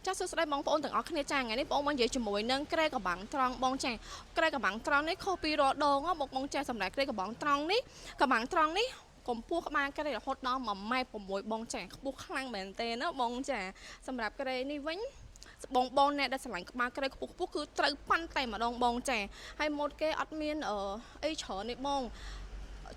ចាសសួស្តីបងប្អូនទាំងអស់គ្នាចាថ្ងៃនេះបងមកនិយាយជាមួយនឹងក្រែកបាំងត្រង់បងចាក្រែកបាំងត្រង់នេះខុសពីរដងបងចាសម្រាប់ក្រែកបាំងត្រង់នេះកបាំងត្រង់នេះកម្ពស់ក្បាលក្រែរហូតដល់1.6 ម៉ែត្របងចាខ្ពស់ខ្លាំងមែនទេណាបងចាសម្រាប់ក្រែនេះវិញបងអ្នកដែលឆ្លាញ់ក្បាលក្រែខ្ពស់គឺត្រូវប៉ាន់តែម្ដងបងចាហើយម៉ូតគេអត់មានអីច្រើននេះបង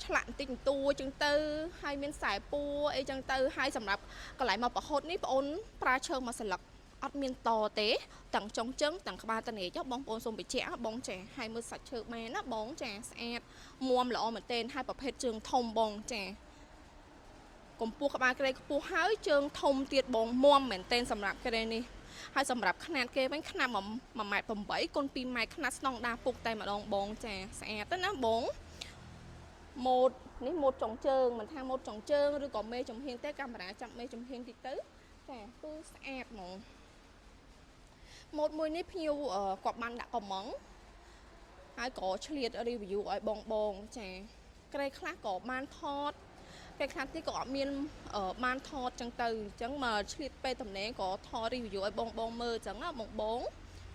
ឆ្លាក់បន្តិចបន្តួចចឹងទៅហើយមានខ្សែពួរអីចឹងទៅហើយសម្រាប់កន្លែងមកប្រហូតនេះបងអូនប្រើឈើមកស្លឹកអត់មានតទេទាំងចុងជើងទាំងក្បាលតនេចបងប្អូនសូមបញ្ជាក់បងចាហើយមើលសាច់ឈើមែនណាបងចាស្អាតមាំល្អមែនទែនហើយប្រភេទជើងធំបងចាកម្ពស់ក្បាលក្រែខ្ពស់ហើយជើងធំទៀតបងមាំមែនទែនសម្រាប់ក្រែនេះហើយសម្រាប់ຂະຫນាតគេវិញຂະຫນាត1.8 ម៉ែត្រគុណ2 ម៉ែត្រຂະຫນាតស្នងដាពុកតែម្ដងបងចាស្អាតទៅណាបងម៉ូតនេះម៉ូតចុងជើងមិនថាម៉ូតចុងជើងឬក៏មេចំហៀងទេកាមេរ៉ាចាប់មេចំហៀងតិចទៅចាគឺស្អាតហ្មងម៉ូតមួយនេះភ្ញៀវគាត់បានដាក់កំងហើយក៏ឆ្លៀត review ឲ្យបងចាក្រែខ្លះក៏បានថតក្រែខ្លះទៀតក៏អត់មានបានថតចឹងទៅអញ្ចឹងមកឆ្លៀតពេលតំណែងក៏ថត review ឲ្យបងមើលអញ្ចឹងណាបង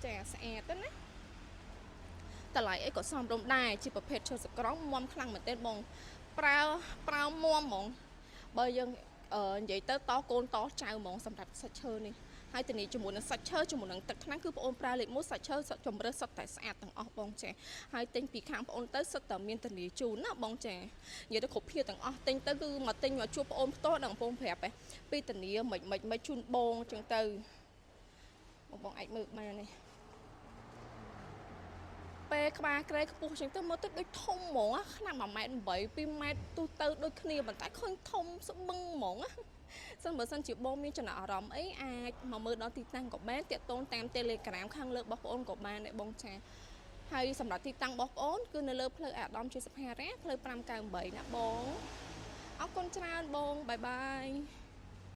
ចាស្អាតទៅណាតម្លៃអីក៏សមរម្យដែរជាប្រភេទឈើសក្រងមាំខ្លាំងមែនទែនបងប្រើមាំហ្មងបើយើងនិយាយទៅតកូនតចៅហ្មងសម្រាប់សាច់ឈើនេះហើយធានាជាមួយនឹងសាច់ឈើជាមួយនឹងទឹកថ្នាំគឺបងអូនប្រើលេខ1សាច់ឈើជំរើសសុទ្ធតែស្អាតទាំងអស់បងចាហើយទិញពីខាងបងអូនទៅសុទ្ធតែមានធានាជូនណាបងចានិយាយទៅគ្រប់ភៀទាំងអស់ទិញទៅគឺមកទិញមកជួបបងអូនផ្ទាល់ដល់បងប្រាប់ឯងពីធានាមិនជូនបងអញ្ចឹងទៅបងអាចមើលបាននេះពេលក្បាលក្រែខ្ពស់អញ្ចឹងទៅមើលទៅដូចធំហ្មងខ្នាត1.8 ម៉ែត្រ2 ម៉ែត្រទូទៅដូចគ្នាប៉ុន្តែឃើញធំស្បឹងហ្មងសិនបើសិនជាបងមានចំណាប់អារម្មណ៍អីអាចមកមើលដល់ទីតាំងក៏បានតាក់ទងតាម Telegram ខាងលើរបស់បងអូនក៏បានដែរបងចាហើយសម្រាប់ទីតាំងរបស់បងអូនគឺនៅលើផ្លូវអាដាមជាសភារៈផ្លូវ598ណាបងអរគុណច្រើនបងបាយបាយ